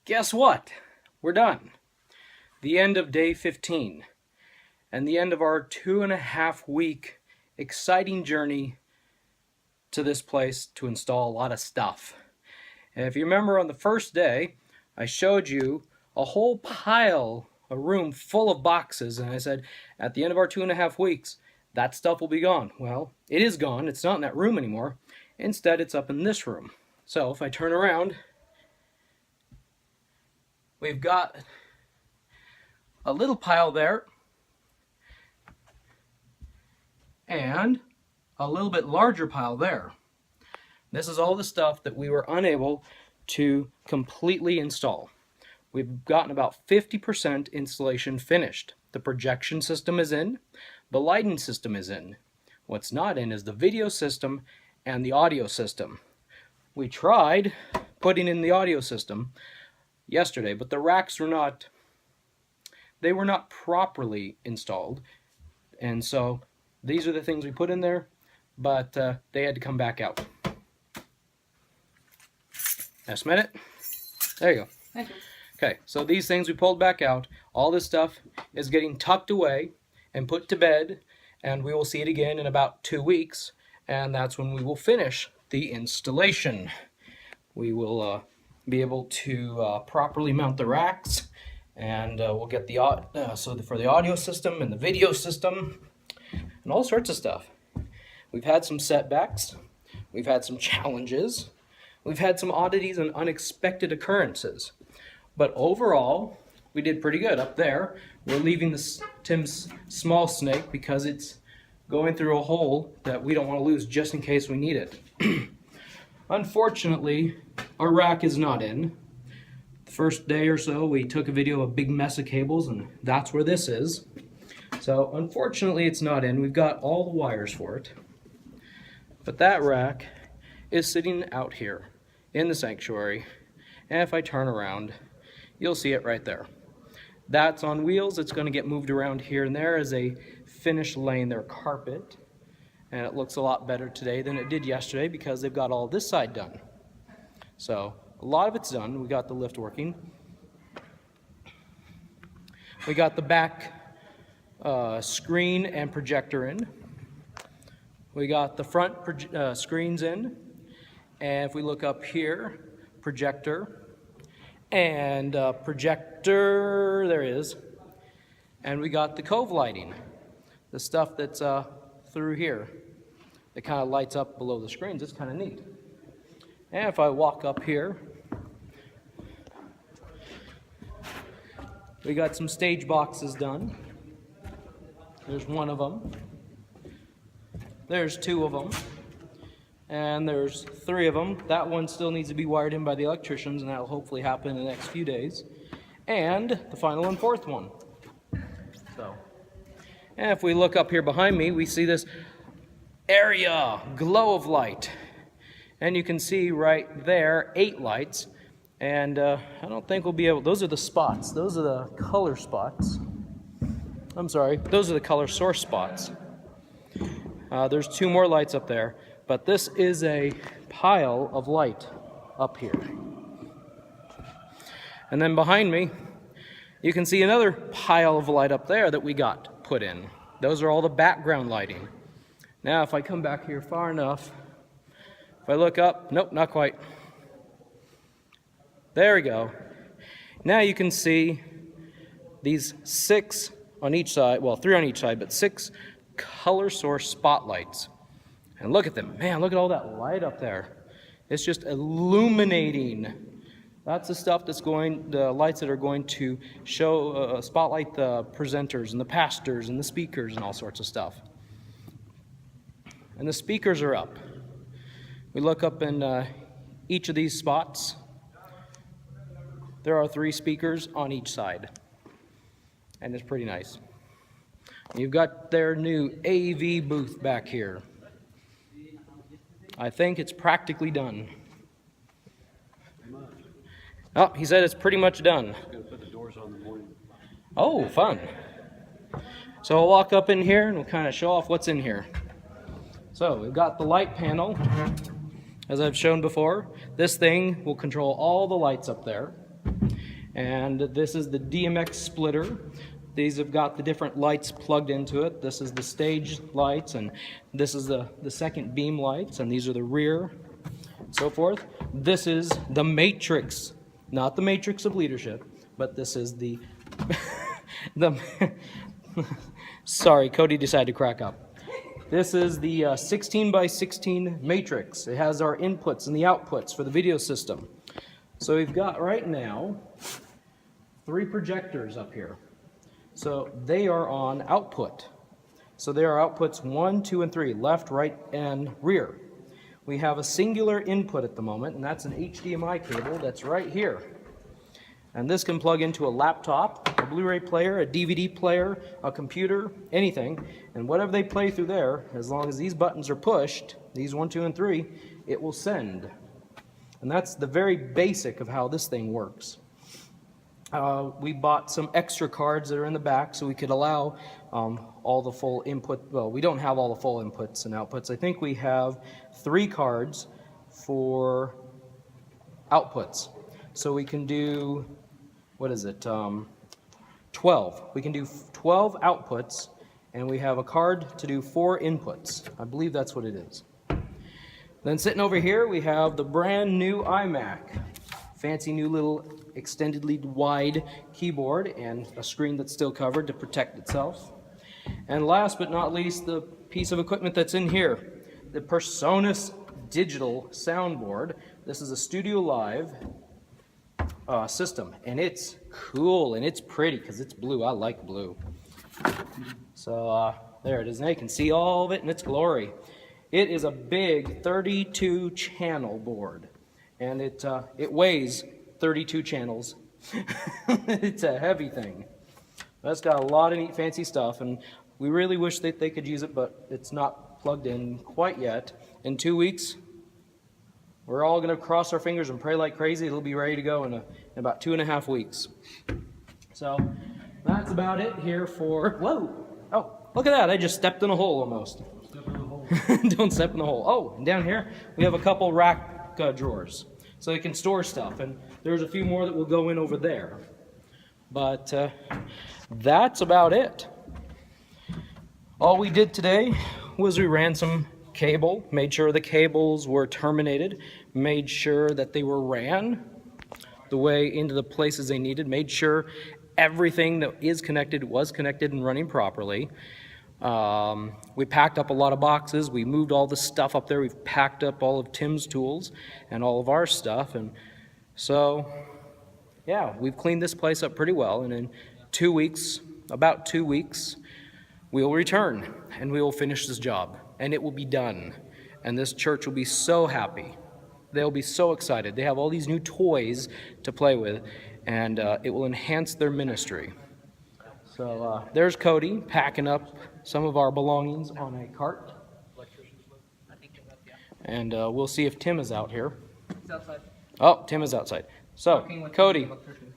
Guess what? We're done. The end of day 15 and the end of our 2.5-week exciting journey to this place to install a lot of stuff. And if you remember on the first day, I showed you a whole pile, a room full of boxes, and I said at the end of our 2.5 weeks, that stuff will be gone. Well, it is gone. It's not in that room anymore. Instead, it's up in this room. So if I turn around, we've got a little pile there and a little bit larger pile there. This is all the stuff that we were unable to completely install. We've gotten about 50% installation finished. The projection system is in, the lighting system is in. What's not in is the video system and the audio system. We tried putting in the audio system yesterday, but the racks were not properly installed, and so these are the things we put in there, but they had to come back out. Just a minute. There you go. Thank you. Okay, so these things we pulled back out. All this stuff is getting tucked away and put to bed, and we will see it again in about 2 weeks, and that's when we will finish the installation. We will be able to properly mount the racks, and we'll get the for the audio system and the video system and all sorts of stuff. We've had some setbacks, we've had some challenges, we've had some oddities and unexpected occurrences, but overall we did pretty good. Up there we're leaving Tim's small snake because it's going through a hole that we don't want to lose just in case we need it. Unfortunately, our rack is not in. The first day or so we took a video of a big mess of cables, and that's where this is. So unfortunately it's not in. We've got all the wires for it. But that rack is sitting out here in the sanctuary, and if I turn around, you'll see it right there. That's on wheels. It's going to get moved around here and there as they finish laying their carpet, and it looks a lot better today than it did yesterday because they've got all this side done. So a lot of it's done. We got the lift working. We got the back screen and projector in. We got the front screens in. And if we look up here, projector and projector, there it is. And we got the cove lighting, the stuff that's through here that kind of lights up below the screens. It's kind of neat. And if I walk up here, we got some stage boxes done. There's one of them. There's two of them. And there's 3 of them. That one still needs to be wired in by the electricians, and that'll hopefully happen in the next few days. And the final and 4th one. So, and if we look up here behind me, we see this area glow of light. And you can see right there 8 lights. And I don't think we'll be able, those are the spots. Those are the color spots. I'm sorry, those are the color source spots. There's 2 more lights up there, but this is a pile of light up here. And then behind me, you can see another pile of light up there that we got put in. Those are all the background lighting. Now, if I come back here far enough, if I look up, nope, not quite. There we go. Now you can see these 6 on each side, well, 3 on each side, but 6 color source spotlights. And look at them. Man, look at all that light up there. It's just illuminating. That's the stuff that's the lights that are going to show, spotlight the presenters and the pastors and the speakers and all sorts of stuff. And the speakers are up. We look up in each of these spots. There are 3 speakers on each side. And it's pretty nice. You've got their new AV booth back here. I think it's practically done. Oh, he said it's pretty much done. Gonna put the doors on the morning. Oh, fun. So I'll walk up in here and we'll kind of show off what's in here. So we've got the light panel, as I've shown before. This thing will control all the lights up there. And this is the DMX splitter. These have got the different lights plugged into it. This is the stage lights, and this is the second beam lights, and these are the rear, so forth. This is the matrix, not the matrix of leadership, but this is the sorry, Cody decided to crack up. This is the 16 by 16 matrix. It has our inputs and the outputs for the video system. So we've got right now 3 projectors up here. So they are on output. So they are outputs 1, 2, and 3, left, right, and rear. We have a singular input at the moment, and that's an HDMI cable that's right here. And this can plug into a laptop, a Blu-ray player, a DVD player, a computer, anything. And whatever they play through there, as long as these buttons are pushed, these 1, 2, and 3, it will send. And that's the very basic of how this thing works. We bought some extra cards that are in the back so we could allow all the full input. Well, we don't have all the full inputs and outputs. I think we have 3 cards for outputs. So we can do, what is it, 12. We can do 12 outputs, and we have a card to do 4 inputs. I believe that's what it is. Then sitting over here, we have the brand new iMac. Fancy new little extendedly wide keyboard and a screen that's still covered to protect itself. And last but not least, the piece of equipment that's in here, the PreSonus digital soundboard. This is a Studio Live system, and it's cool and it's pretty because it's blue. I like blue. So there it is. Now you can see all of it in its glory. It is a big 32 channel board, and it weighs 32 channels. It's a heavy thing. That's got a lot of neat fancy stuff, and we really wish that they could use it, but it's not plugged in quite yet. In 2 weeks, we're all going to cross our fingers and pray like crazy. It'll be ready to go in about 2.5 weeks. So that's about it here for... Whoa! Oh, look at that. I just stepped in a hole almost. Step in the hole. Don't step in the hole. Oh, and down here we have a couple rack drawers, so you can store stuff, and there's a few more that will go in over there. But that's about it. All we did today was we ran some cable, made sure the cables were terminated, made sure that they were ran the way into the places they needed, made sure everything that is connected was connected and running properly. We packed up a lot of boxes. We moved all the stuff up there. We've packed up all of Tim's tools and all of our stuff. And so, yeah, we've cleaned this place up pretty well. And in 2 weeks, about 2 weeks, we'll return and we will finish this job. And it will be done. And this church will be so happy. They'll be so excited. They have all these new toys to play with, and it will enhance their ministry. So there's Cody packing up some of our belongings on a cart. And we'll see if Tim is out here. He's outside. Oh, Tim is outside. So, Cody,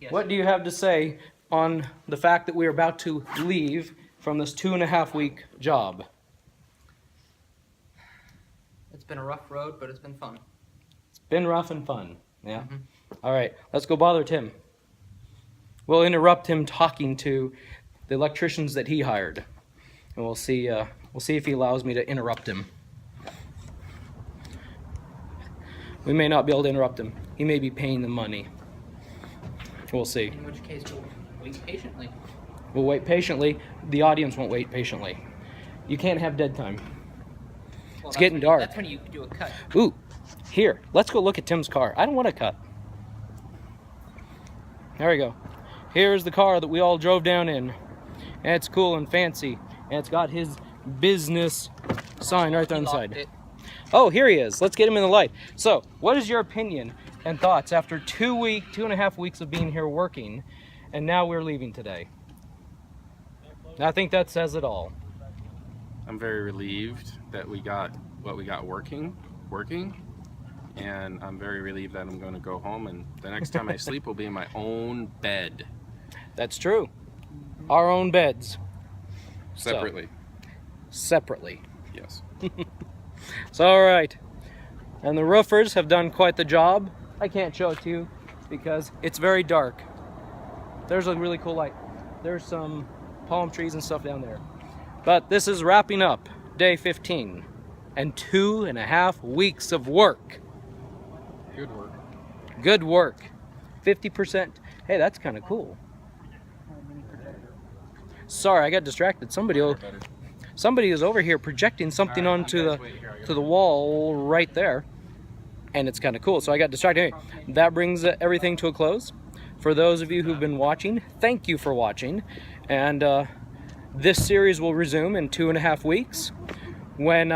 what do you have to say on the fact that we're about to leave from this 2.5 week job? It's been a rough road, but it's been fun. It's been rough and fun, yeah? Mm-hmm. All right, let's go bother Tim. We'll interrupt him talking to the electricians that he hired, and we'll see if he allows me to interrupt him. We may not be able to interrupt him. He may be paying the money. We'll see. In which case, we'll wait patiently. We'll wait patiently. The audience won't wait patiently. You can't have dead time. Well, it's getting dark. That's when you do a cut. Ooh, here, let's go look at Tim's car. I don't want to cut. There we go. Here's the car that we all drove down in. And it's cool and fancy. And it's got his business sign right there on the side. Oh, here he is. Let's get him in the light. So, what is your opinion and thoughts after 2.5 weeks of being here working, and now we're leaving today? I think that says it all. I'm very relieved that we got what we got working, and I'm very relieved that I'm going to go home, and the next time I sleep will be in my own bed. That's true. Our own beds. Separately. So, separately. Yes. So, all right. And the roofers have done quite the job. I can't show it to you because it's very dark. There's a really cool light. There's some palm trees and stuff down there. But this is wrapping up day 15 and 2.5 weeks of work. Good work. Good work. 50%. Hey, that's kind of cool. Sorry, I got distracted. Somebody is over here projecting something onto the wall right there, and it's kind of cool. So I got distracted. Anyway, that brings everything to a close. For those of you who've been watching, thank you for watching. And this series will resume in 2.5 weeks when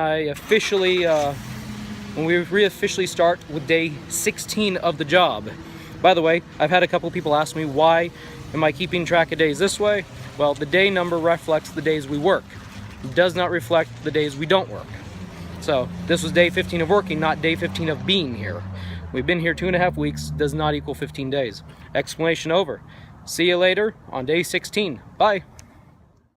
we officially start with day 16 of the job. By the way, I've had a couple people ask me, why am I keeping track of days this way? Well, the day number reflects the days we work. It does not reflect the days we don't work. So this was day 15 of working, not day 15 of being here. We've been here 2.5 weeks, does not equal 15 days. Explanation over. See you later on day 16. Bye.